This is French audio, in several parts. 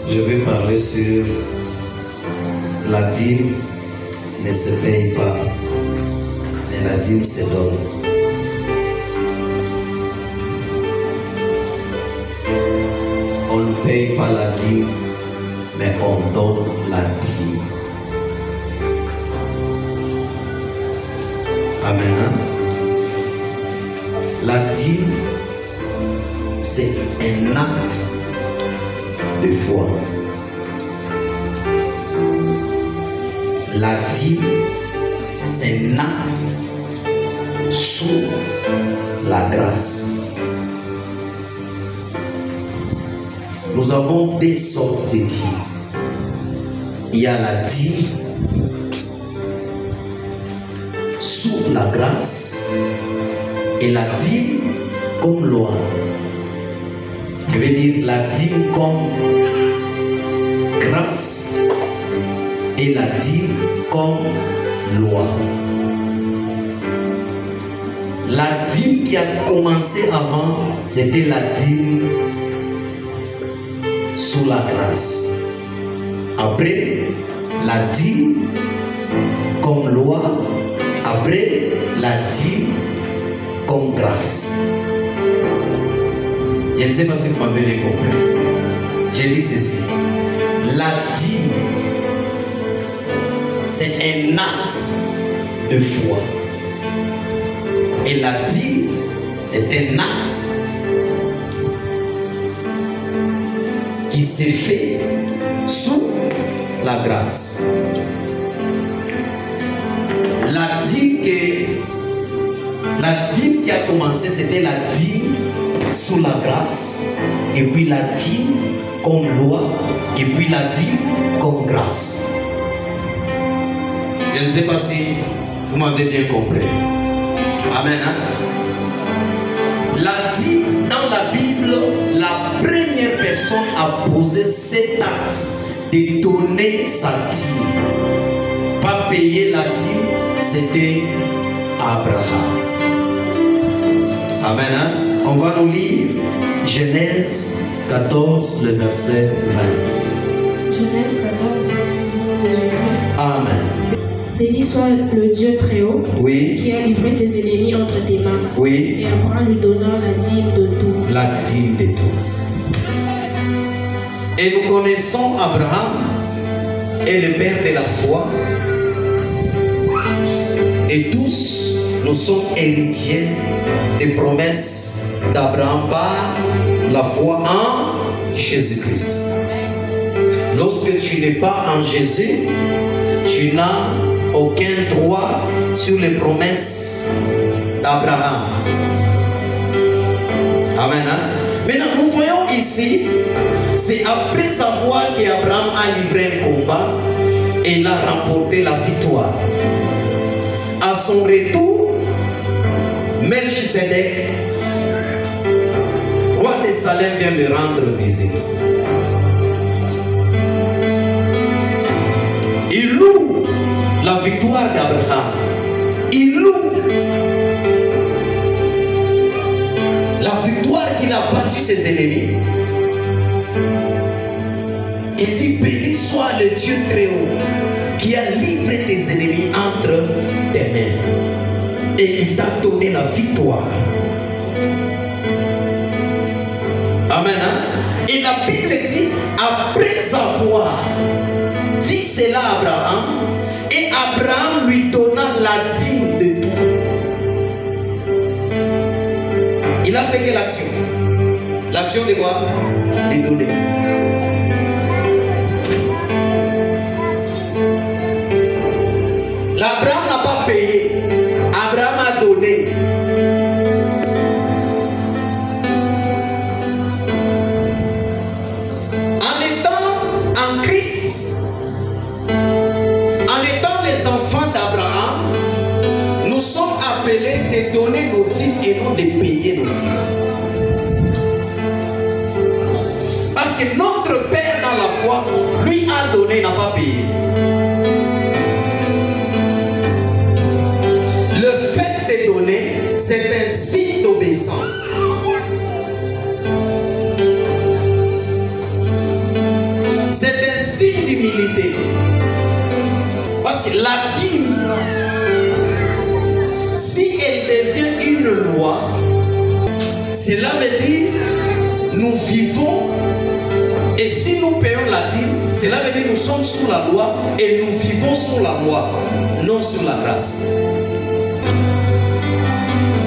Je vais parler sur la dîme ne se paye pas, mais la dîme se donne. On ne paye pas la dîme, mais on donne la dîme. Amen. La dîme, c'est un acte de foi. La dîme, c'est un acte sous la grâce. Nous avons deux sortes de dîmes. Il y a la dîme sous la grâce et la dîme comme loi. Je veux dire la dîme comme grâce et la dîme comme loi. La dîme qui a commencé avant, c'était la dîme sous la grâce. Après, la dîme comme loi. Après, la dîme comme grâce. Je ne sais pas si vous m'avez compris. J'ai dit ceci. La dîme, c'est un acte de foi. Et la dîme est un acte qui s'est fait sous la grâce. La dîme qui a commencé, c'était la dîme sous la grâce, et puis la dîme comme loi, et puis la dîme comme grâce. Je ne sais pas si vous m'avez bien compris. Amen. Hein? La dîme, dans la Bible, la première personne a posé cet acte de donner sa dîme. Pas payer la dîme, c'était Abraham. Amen. Hein? On va nous lire Genèse 14, le verset 20. Genèse 14, le verset 20. Amen. Béni soit le Dieu très haut, Oui. qui a livré tes ennemis entre tes mains. Oui. Et Abraham lui donna la dîme de tout. La dîme de tout. Et nous connaissons Abraham est le père de la foi. Et tous, nous sommes héritiers des promesses d'Abraham par la foi en Jésus-Christ. Lorsque tu n'es pas en Jésus, tu n'as aucun droit sur les promesses d'Abraham. Amen. Hein? Maintenant, nous voyons ici, c'est après savoir qu'Abraham a livré un combat et il a remporté la victoire. À son retour, Melchisedec, roi de Salem, vient lui rendre visite. Il loue la victoire d'Abraham. Il loue la victoire qu'il a battu ses ennemis. Il dit, béni soit le Dieu très haut qui a livré tes ennemis entre tes mains et il t'a donné la victoire. Amen. Hein? Et la Bible dit, après avoir dit cela à Abraham, et Abraham lui donna la dîme de tout. Il a fait quelle action? L'action de quoi? De donner. L'Abraham n'a pas payé. Abraham a donné. En étant en Christ, en étant les enfants d'Abraham, nous sommes appelés de donner nos dîmes et non de payer nos dîmes. Parce que notre Père dans la foi, lui a donné, n'a pas payé. Le fait de donner, c'est un signe d'obéissance. que la dîme, si elle devient une loi, cela veut dire nous vivons, et si nous payons la dîme, cela veut dire nous sommes sous la loi et nous vivons sous la loi, non sur la grâce.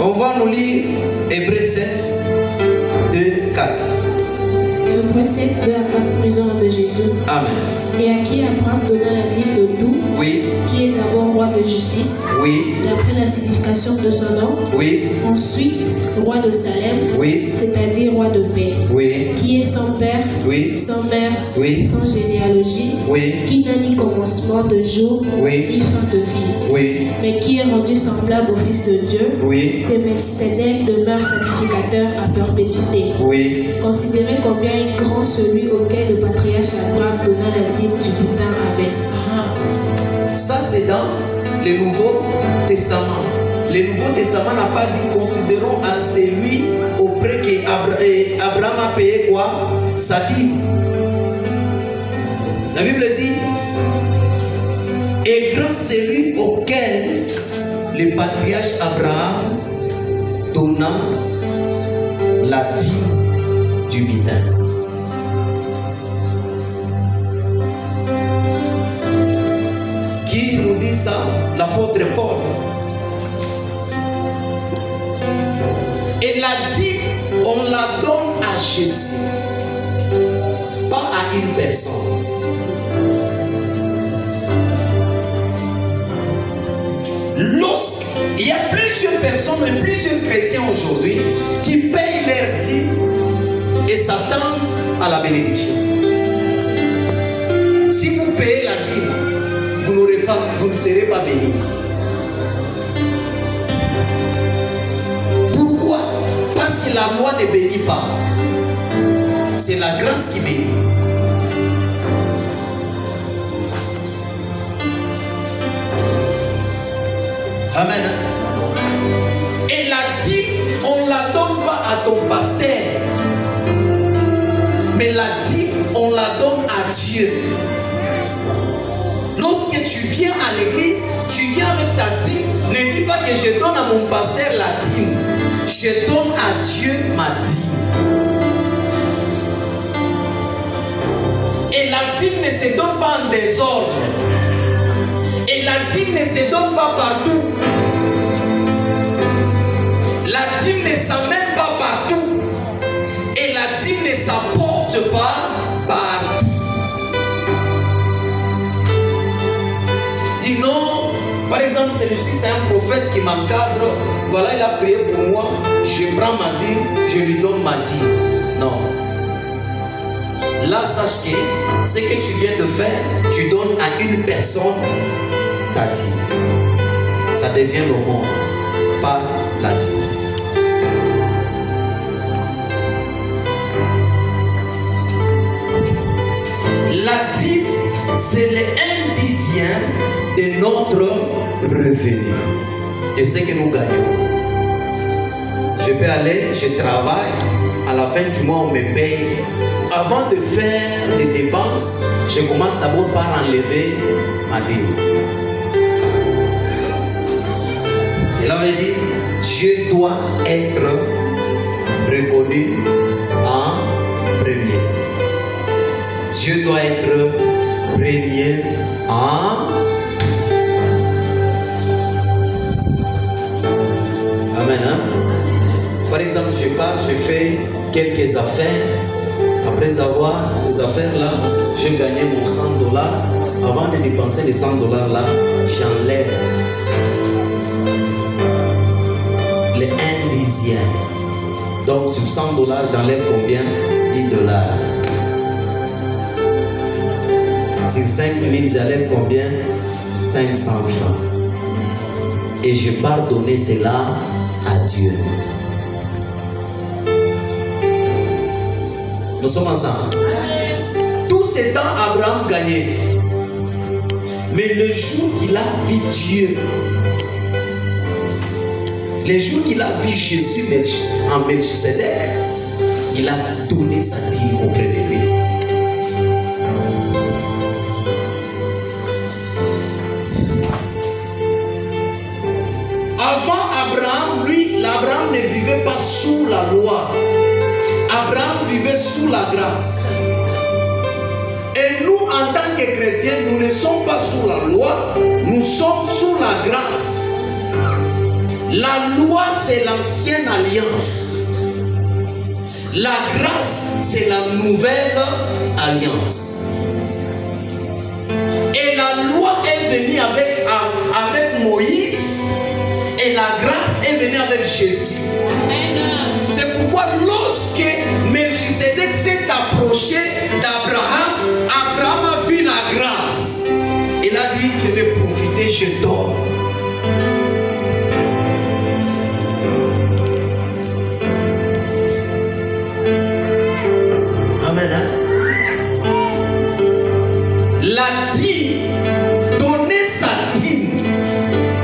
On va nous lire Hébreux 16, 2, 4. Hébreux 7, 2 à 4, prison de Jésus. Amen. Et à qui Abraham donna la dîme de tout, Oui, qui est d'abord roi de justice, oui, d'après la signification de son nom, oui, ensuite roi de Salem, oui, c'est-à-dire roi de paix, oui, qui est sans père, oui, sans mère, oui, sans généalogie, oui, qui n'a ni commencement de jour, oui, ni fin de vie, oui, mais qui est rendu semblable au Fils de Dieu. oui, C'est Melchisedec demeure sacrificateur à perpétuité. oui. Considérez combien est grand celui auquel le patriarche Abraham donna la dîme du butin Abel. Ça, c'est dans le Nouveau Testament. Le Nouveau Testament n'a pas dit considérons à celui auprès qu'Abraham a payé quoi? Sa dîme. La Bible dit et grand celui auquel le patriarche Abraham donna la dîme du butin. Qui nous dit ça? L'apôtre Paul. Et la dîme, on la donne à Jésus, pas à une personne. Lorsqu'il y a plusieurs personnes et plusieurs chrétiens aujourd'hui qui payent leur dîme et s'attendent à la bénédiction. Si vous payez la dîme, vous ne serez pas béni. Pourquoi? Parce que la loi ne bénit pas. C'est la grâce qui bénit. Amen. Et la dîme, on ne la donne pas à ton pasteur. Mais la dîme, on la donne à Dieu. Lorsque tu viens à l'église, tu viens avec ta dîme. Ne dis pas que je donne à mon pasteur la dîme. Je donne à Dieu ma dîme. Et la dîme ne se donne pas en désordre. Et la dîme ne se donne pas partout. La dîme ne s'amène pas partout. Et la dîme ne s'apporte pas partout. Dis non, par exemple, celui-ci c'est un prophète qui m'encadre. Voilà, il a prié pour moi. Je prends ma dîme, je lui donne ma dîme. Non. Là, sache que ce que tu viens de faire, tu donnes à une personne ta dîme. Ça devient le monde, pas la dîme. La dîme, c'est le 1/10 de notre revenu. Et ce que nous gagnons. Je peux aller, je travaille, à la fin du mois on me paye. Avant de faire des dépenses, je commence d'abord par enlever ma dîme. Cela veut dire Dieu doit être reconnu en premier. Dieu doit être premier en Amen. Hein? Par exemple, je pars, je fais quelques affaires. Après avoir ces affaires-là, je gagnais mon $100. Avant de dépenser les $100-là, j'enlève les 1/10. Donc sur $100, j'enlève combien? $10. Sur 5 000, j'enlève combien? 500 francs. Et je pars donner cela à Dieu. Nous sommes ensemble. Tout ce temps, Abraham gagnait. Mais le jour qu'il a vu Dieu, le jour qu'il a vu Jésus en Melchisedec, il a donné sa dîme auprès de lui. pas sous la loi. Abraham vivait sous la grâce. Et nous, en tant que chrétiens, nous ne sommes pas sous la loi, nous sommes sous la grâce. La loi, c'est l'ancienne alliance. La grâce, c'est la nouvelle alliance. Et la loi est venue avec Moïse, et la grâce est venue avec Jésus. C'est pourquoi lorsque Melchisedec s'est approché d'Abraham, Abraham a vu la grâce. Il a dit, je vais profiter, je dors. Amen. Hein? La dîme, donner sa dîme,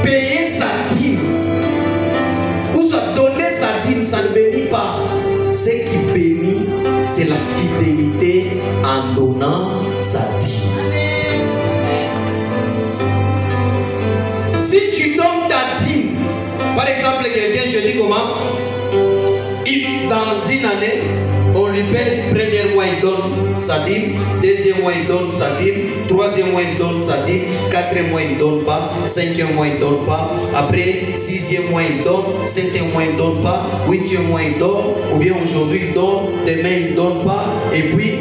payer sa dîme, ou soit donner sa dîme, ça ne bénit pas. Ce qui bénit, c'est la fidélité en donnant sa dîme. Si tu donnes ta dîme, par exemple, quelqu'un, je dis comment? Dans une année, on lui paie, premier mois il donne sa dîme, deuxième mois il donne sa dîme, troisième mois il donne sa dîme, quatrième mois il ne donne pas, cinquième mois il ne donne pas, après sixième mois il donne, septième mois il ne donne pas, huitième mois il donne, ou bien aujourd'hui il donne, demain il ne donne pas, et puis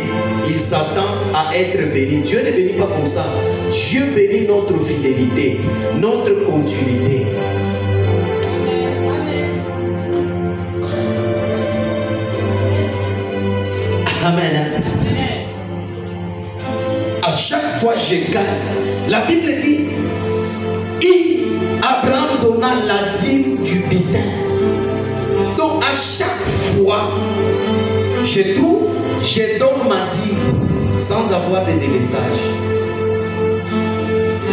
il s'attend à être béni. Dieu ne bénit pas comme ça. Dieu bénit notre fidélité, notre continuité. Amen. À chaque fois je gagne. La Bible dit, Abraham donna la dîme du butin. Donc à chaque fois, je trouve, je donne ma dîme sans avoir de délestage.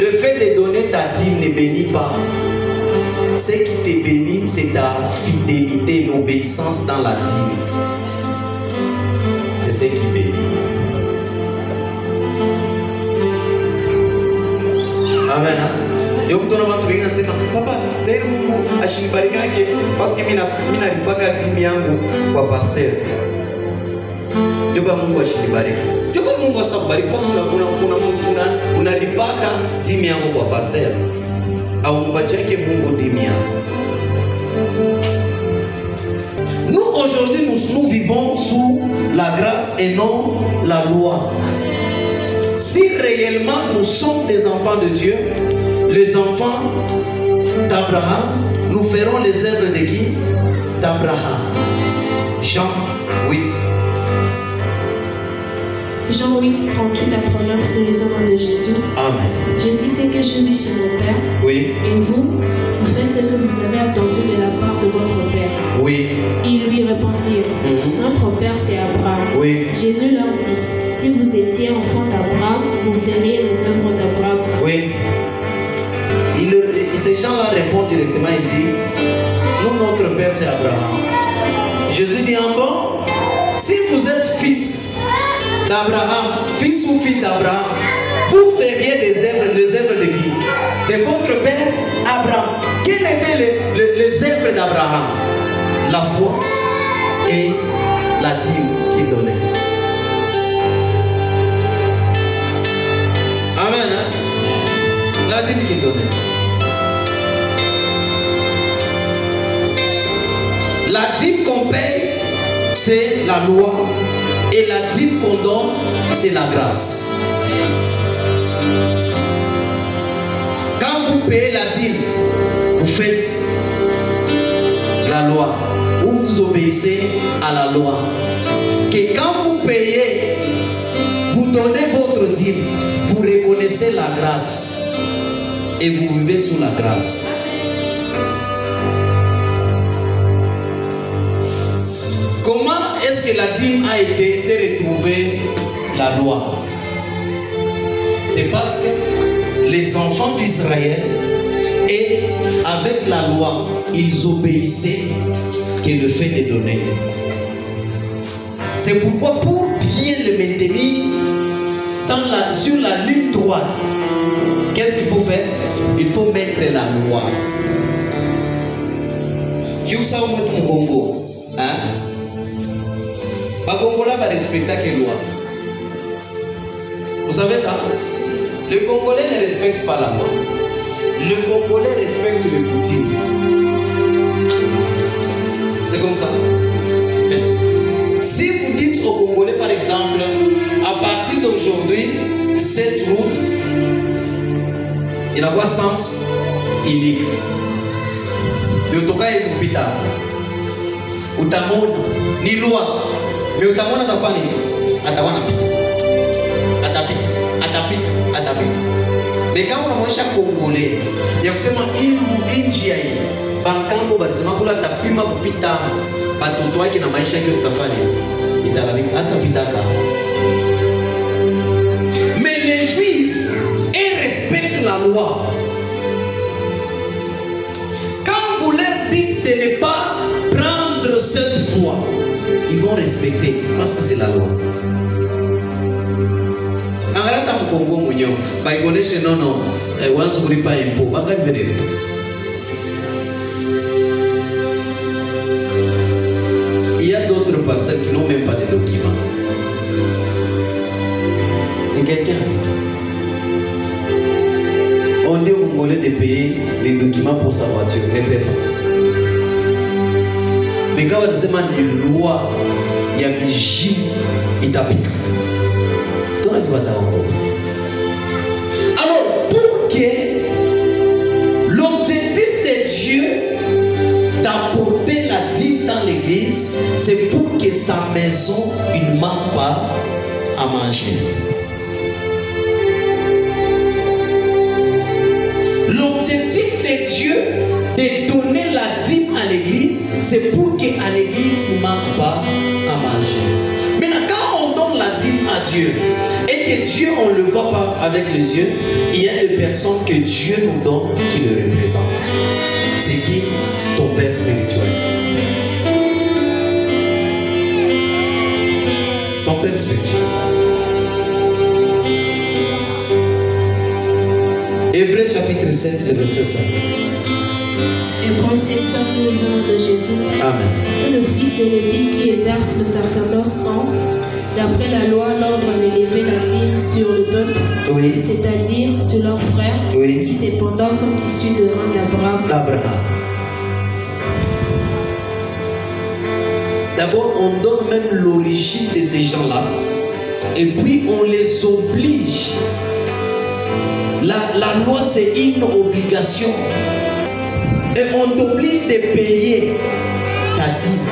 Le fait de donner ta dîme ne bénit pas. Ce qui te bénit, c'est ta fidélité, l'obéissance dans la dîme. C'est ce qui bénit. Amen. Donc tu n'as pas trouvé papa, d'ailleurs Mungu ashinibarikake parce que mina ripaka dimi yangu kwa pasteur. Ndio Mungu ashinibariki. Ndio Mungu asitakubariki parce que unalipaka dimi yangu kwa pasteur. Au mpacheke Mungu dimi yangu. Nous aujourd'hui nous vivons sous la grâce et non la loi. Si réellement nous sommes des enfants de Dieu, les enfants d'Abraham, nous ferons les œuvres de qui? D'Abraham. Jean 8. Jean 8, 38 à 39, nous lisons de Jésus. Amen. Je dis ce que je vis chez mon Père. Oui. Et vous faites ce que vous avez attendu de la part de votre Père. Oui. Ils lui répondirent, notre Père c'est Abraham. Oui. Jésus leur dit, si vous étiez enfant d'Abraham, vous feriez les œuvres d'Abraham. Oui. Ces gens-là répondent directement, il dit, nous, notre Père c'est Abraham. Jésus dit, en bon, si vous êtes fils d'Abraham, fils ou fille d'Abraham, vous feriez les œuvres de qui? De votre père Abraham. Quelles étaient les œuvres d'Abraham? La foi et la dîme qu'il donnait. Amen. Hein? La dîme qu'il donnait. La dîme qu'on paye, c'est la loi. Et la dîme qu'on donne, c'est la grâce. Quand vous payez la dîme, vous faites la loi. Ou vous obéissez à la loi. Que quand vous payez, vous donnez votre dîme, vous reconnaissez la grâce. Et vous vivez sous la grâce. Comment est-ce que la dîme a été, s'est retrouvée la loi? C'est parce que les enfants d'Israël, et avec la loi, ils obéissaient que le fait de donner. C'est pourquoi pour bien le maintenir sur la ligne droite, qu'est-ce qu'il faut faire? Il faut mettre la loi. Je vous savez au Congo. Hein? Le Congolais va respecter quelle loi? Vous savez ça? Le Congolais ne respecte pas la loi. Le Congolais respecte le coutume. C'est comme ça. Si vous dites aux Congolais, par exemple, à partir d'aujourd'hui, cette route, il n'a pas sens unique. Le toka est hôpital. Utamona, ni loi. Mais utamona tafani, atawana pita. Atapita. Mais quand on a mangé Congolais, il y a seulement une njia hii. Bankambo barisema kula tapima kupita. Batoto wake na maisha yake utafanya. Italabika hasta pitaka. Mais les Juifs, ils respectent la loi. Quand vous leur dites ce n'est pas prendre cette voie, ils vont respecter parce que c'est la loi. Angarata Congo mwenyewe, baikoneshe nono, wanzo kulipa impo, bangapi benede. Il y a d'autres personnes qui n'ont même pas de documents. Et quelqu'un, on dit aux Congolais de payer les documents pour sa voiture, ne paie pas. Mais quand on demande une loi, il y a des gilets, il t'applique. Alors, pour que l'objectif de Dieu d'apporter la dîme dans l'église, c'est pour que sa maison ne manque pas à manger. L'objectif de Dieu de donner la dîme à l'église, c'est pour qu'à l'église ne manque pas à manger. Maintenant, quand on donne la dîme à Dieu, et que Dieu, on ne le voit pas avec les yeux, il y a des personnes que Dieu nous donne qui le représentent. C'est qui? Ton Père spirituel. Ton Père spirituel. Hébreux chapitre 7, verset 5. Hébreux 7, 5, nous lisons de Jésus. Amen. C'est le fils de Lévi qui exerce le sacerdoce en, d'après la loi, l'ordre d'élever la dîme sur le peuple, oui, c'est-à-dire sur leurs frères, oui, qui cependant sont issus de rang d'Abraham. D'abord, on donne même l'origine de ces gens-là, et puis on les oblige. La loi, c'est une obligation. Et on t'oblige de payer ta dîme.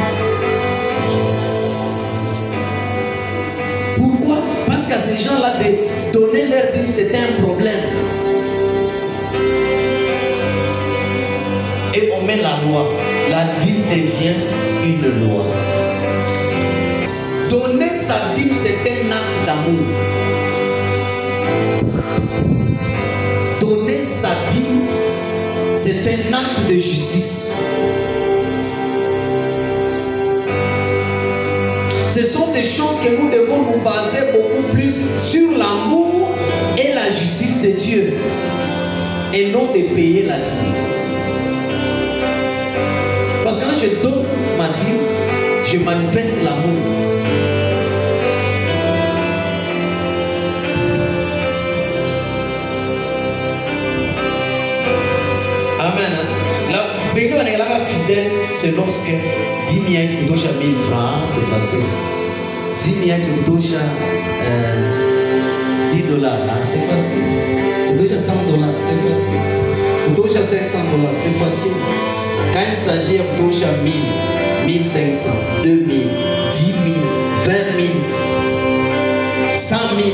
Pourquoi? Parce qu'à ces gens-là, de donner leur dîme, c'était un problème. Et on met la loi. La dîme devient une loi. Donner sa dîme, c'est un acte d'amour. Donner sa dîme, c'est un acte de justice. Ce sont des choses que nous devons nous baser beaucoup plus sur l'amour et la justice de Dieu et non de payer la dîme. Parce que quand je donne ma dîme, je manifeste l'amour. Amen. Mais nous, on est là fidèle, c'est lorsque 10 000 qui touchent à 1000 francs, c'est facile. 10 000 qui touchent à 10 $, c'est facile. Qui touchent à 100 $, c'est facile. Qui touchent à 500 $, c'est facile. Quand il s'agit de toucher à 1000, 1500, 2000, 10 000, 20 000, 100 000,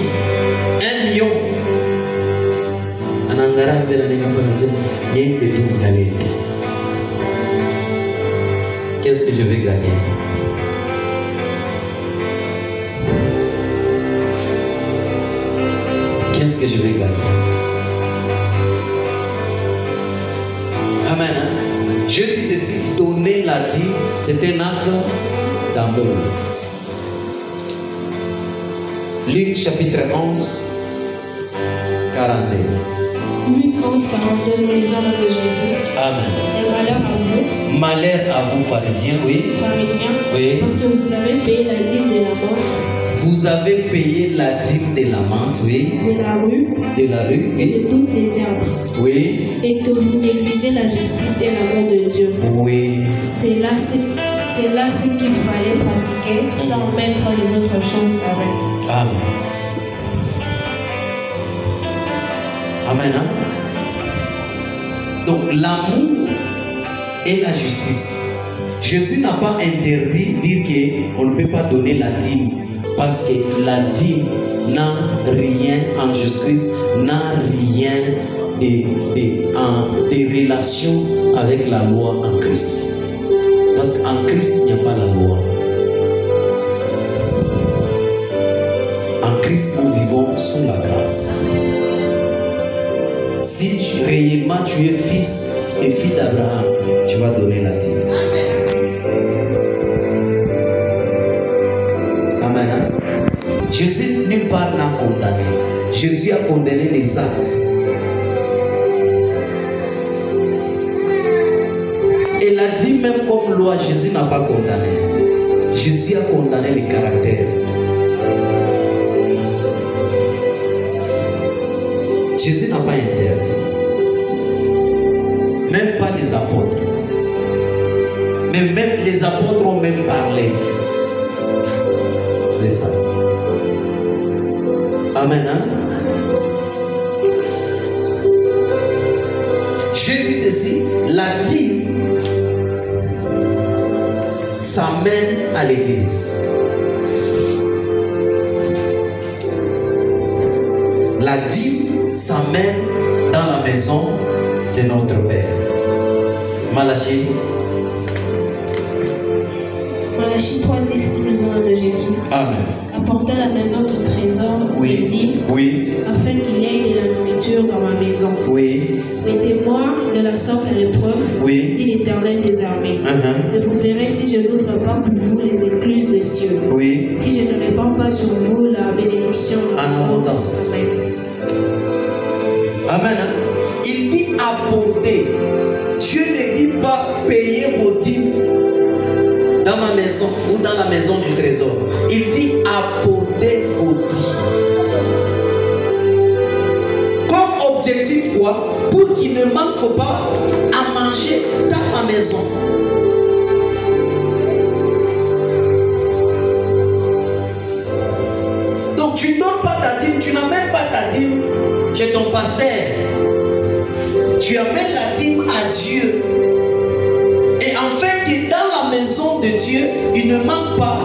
1 million. Qu'est-ce que je vais gagner? Qu'est-ce que je vais gagner? Amen. Je dis ceci, donner la dîme, c'est un acte d'amour. Luc chapitre 11, 42. Luc 11, 42, nous lisons de Jésus. Amen. Et malheur à vous, Malheur à vous, pharisiens, oui. Pharisiens, Oui. parce que vous avez payé la dîme de la menthe, Vous avez payé la dîme de la menthe, oui. de la rue De la rue, et oui. de toutes les herbes, Oui. et que vous négligez la justice et l'amour de Dieu. Oui. C'est là ce qu'il fallait pratiquer sans mettre les autres choses avec. Amen. Amen. Hein? Donc l'amour et la justice. Jésus n'a pas interdit de dire qu'on ne peut pas donner la dîme parce que la dîme n'a rien en Jésus-Christ, n'a rien de relation avec la loi en Christ. Parce qu'en Christ, il n'y a pas la loi. En Christ, nous vivons sous la grâce. Si réellement tu es fils et fille d'Abraham, tu vas donner la dîme. Amen. Hein? Jésus nulle part n'a condamné. Jésus a condamné les actes. Et la dîme même comme loi, Jésus n'a pas condamné. Jésus a condamné les caractères. Jésus n'a pas interdit. Même pas les apôtres. Mais même les apôtres ont même parlé de ça. Amen. Hein? Je dis ceci, la dîme, ça mène à l'église. La dîme, ça mène dans la maison de notre Père. Malachie. Malachie 3,10 nous en de Jésus. Amen. Apportez à la maison du trésor, Oui. et dit, Oui. afin qu'il y ait de la nourriture dans ma maison. Oui. Mettez-moi de la sorte à l'épreuve, Oui. dit l'Éternel des armées. Uh-huh. Et vous verrez si je n'ouvre pas pour vous les écluses des cieux. Oui. Si je ne répands pas sur vous la bénédiction En abondance. Amen. Amen. Il dit apporter. Dieu ne dit pas payer vos dîmes dans ma maison ou dans la maison du trésor. Il dit apporter vos dîmes. Comme objectif quoi? Pour qu'il ne manque pas à manger dans ma maison. Donc tu ne donnes pas ta dîme, tu n'amènes pas ta dîme chez ton pasteur. Tu amènes la dîme à Dieu. Et afin que dans la maison de Dieu, il ne manque pas